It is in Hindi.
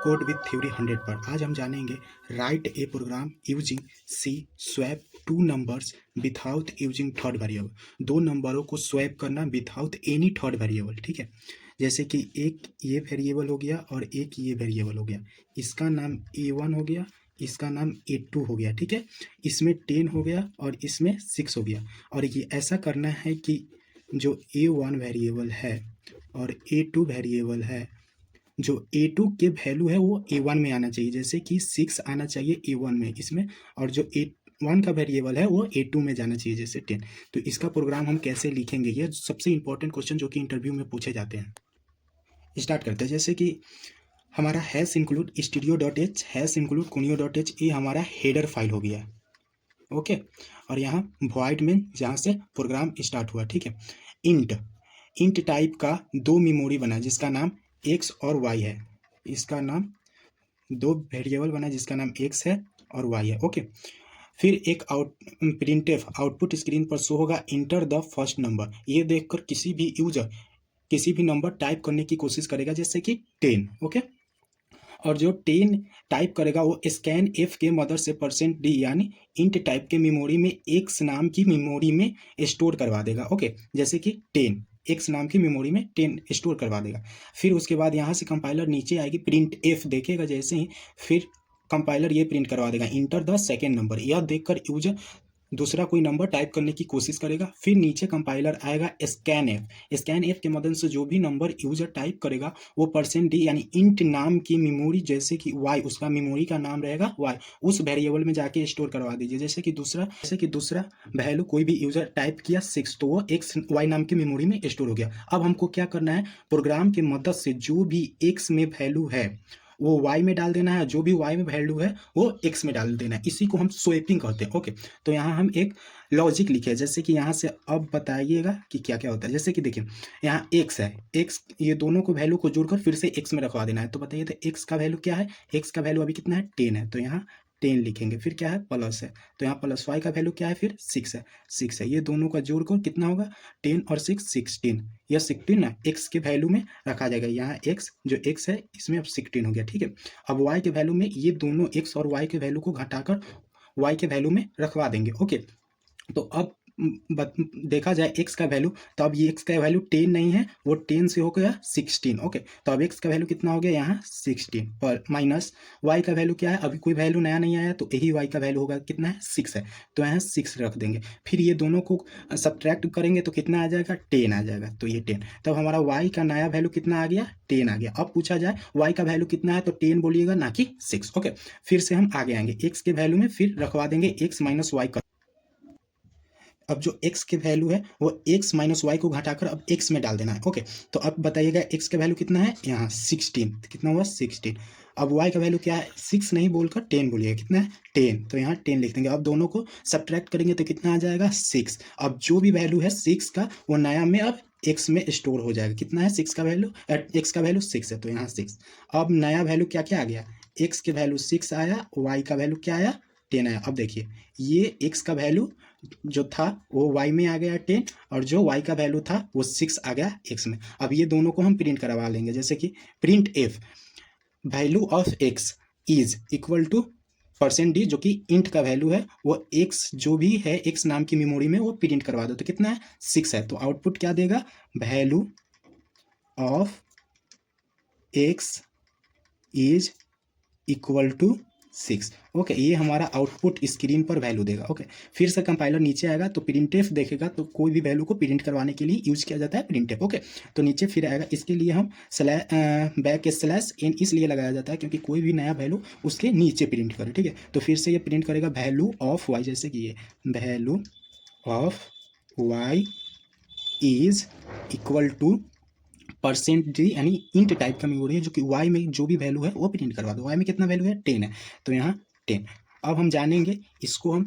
कोड विथ थ्योरी 100 पर आज हम जानेंगे write a program using C swap two numbers without using third variable. दो नंबरों को स्वैप करना विथआउट एनी थर्ड वेरिएबल। ठीक है, जैसे कि एक ये वेरिएबल हो गया और एक ये वेरिएबल हो गया, इसका नाम A1 हो गया, इसका नाम A2 हो गया। ठीक है, इसमें 10 हो गया और इसमें 6 हो गया। और ये ऐसा करना है कि जो A1 वेरिएबल है और A2 वेरिएबल है, जो A2 के वैल्यू है वो A1 में आना चाहिए, जैसे कि 6 आना चाहिए A1 में इसमें, और जो A1 का वेरिएबल है वो A2 में जाना चाहिए, जैसे 10। तो इसका प्रोग्राम हम कैसे लिखेंगे, ये सबसे इंपॉर्टेंट क्वेश्चन जो कि इंटरव्यू में पूछे जाते हैं। स्टार्ट करते हैं। जैसे कि हमारा hash include studio.h hash include kunio.h ये हमारा हेडर फाइल हो गया। ओके, और यहाँ वॉइड में जहाँ से प्रोग्राम स्टार्ट हुआ। ठीक है, इंट टाइप का दो मेमोरी बना जिसका नाम x और y है, इसका नाम दो वेरिएबल बना जिसका नाम x है और y है। ओके, फिर एक प्रिंटफ आउटपुट स्क्रीन पर शो होगा इंटर द फर्स्ट नंबर। ये देखकर किसी भी यूजर किसी भी नंबर टाइप करने की कोशिश करेगा, जैसे कि 10। ओके, और जो 10 टाइप करेगा वो स्कैन एफ के मदद से %d यानी इंट टाइप के मेमोरी में x नाम की मेमोरी में स्टोर करवा देगा। ओके, जैसे कि 10 x नाम की मेमोरी में 10 स्टोर करवा देगा। फिर उसके बाद यहाँ से कंपाइलर नीचे आएगी, प्रिंट एफ देखेगा जैसे ही, फिर कंपाइलर ये प्रिंट करवा देगा इंटर द सेकेंड नंबर। यह देखकर यूजर दूसरा कोई नंबर टाइप करने की कोशिश करेगा। फिर नीचे कंपाइलर आएगा स्कैन एफ के मदद से जो भी नंबर यूजर टाइप करेगा वो %d यानी इंट नाम की मेमोरी, जैसे कि y, उसका मेमोरी का नाम रहेगा y, उस वेरिएबल में जाके स्टोर करवा दीजिए। जैसे कि दूसरा वैल्यू कोई भी यूजर टाइप किया 6, तो वो x y नाम की मेमोरी में स्टोर हो गया। अब हमको क्या करना है, प्रोग्राम की मदद से जो भी x में वैल्यू है वो y में डाल देना है, जो भी y में वैल्यू है वो x में डाल देना है। इसी को हम स्वैपिंग कहते हैं। ओके, तो यहाँ हम एक लॉजिक लिखे, जैसे कि यहाँ से अब बताइएगा कि क्या क्या होता है। जैसे कि देखिए यहाँ x है, x ये दोनों को वैल्यू को जोड़कर फिर से x में रखवा देना है। तो बताइए तो x का वैल्यू क्या है, x का वैल्यू अभी कितना है 10 है, तो यहाँ 10 लिखेंगे। फिर क्या है, प्लस है, तो यहाँ प्लस y का वैल्यू क्या है, फिर 6 है। ये दोनों का जोड़कर कितना होगा, 10 और 6 16। यह 16 ना x के वैल्यू में रखा जाएगा। यहाँ x जो x है इसमें अब 16 हो गया। ठीक है, अब y के वैल्यू में ये दोनों x और y के वैल्यू को घटाकर y के वैल्यू में रखवा देंगे। ओके, तो अब देखा जाए x का वैल्यू, तो अब ये x का वैल्यू 10 नहीं है, वो 10 से हो गया 16। ओके, तो अब x का वैल्यू कितना हो गया, यहाँ 16 पर माइनस y का वैल्यू क्या है, अभी कोई वैल्यू नया नहीं आया, तो यही y का वैल्यू होगा कितना है, 6 है, तो यहाँ 6 रख देंगे। फिर ये दोनों को सब्ट्रैक्ट करेंगे तो कितना आ जाएगा, 10 आ जाएगा, तो ये 10। तब हमारा y का नया वैल्यू कितना आ गया, 10 आ गया। अब पूछा जाए y का वैल्यू कितना है, तो 10 बोलिएगा ना कि 6। ओके, फिर से हम आगे आएंगे, x के वैल्यू में फिर रखवा देंगे x माइनस y का। अब जो x के वैल्यू है वो x माइनस वाई को घटाकर अब x में डाल देना है। ओके, तो अब बताइएगा x का वैल्यू कितना है, यहाँ 16, कितना हुआ 16। अब y का वैल्यू क्या है, 6 नहीं बोलकर 10 बोलिएगा, कितना है 10, तो यहाँ 10 लिख देंगे। अब दोनों को सब्ट्रैक्ट करेंगे तो कितना आ जाएगा 6। अब जो भी वैल्यू है 6 का वो नया में अब x में स्टोर हो जाएगा। कितना है 6 का वैल्यू, x का वैल्यू 6 है, तो यहाँ 6। अब नया वैल्यू क्या क्या आ गया, x के वैल्यू 6 आया, y का वैल्यू क्या आया 10 आया। अब देखिए ये x का वैल्यू जो था वो y में आ गया 10, और जो y का वैल्यू था वो 6 आ गया x में। अब ये दोनों को हम प्रिंट करवा लेंगे, जैसे कि print f value of x is equal to %d, जो कि इंट का वैल्यू है वो x जो भी है x नाम की मेमोरी में वो प्रिंट करवा दो। तो कितना है 6 है, तो आउटपुट क्या देगा, value of x is equal to 6। Okay, ये हमारा आउटपुट स्क्रीन पर वैल्यू देगा। ओके, फिर से कंपाइलर नीचे आएगा तो प्रिंटफ देखेगा, तो कोई भी वैल्यू को प्रिंट करवाने के लिए यूज किया जाता है प्रिंटफ। ओके, तो नीचे फिर आएगा, इसके लिए हम बैक स्लैश n इसलिए लगाया जाता है क्योंकि कोई भी नया वैल्यू उसके नीचे प्रिंट करे। ठीक है, तो फिर से ये प्रिंट करेगा वैल्यू ऑफ y, जैसे कि ये value of y is equal to %d यानी इंट टाइप का मेमोरी है, जो कि y में जो भी वैल्यू है वो प्रिंट करवा दो। y में कितना वैल्यू है 10 है, तो यहाँ 10। अब हम जानेंगे इसको हम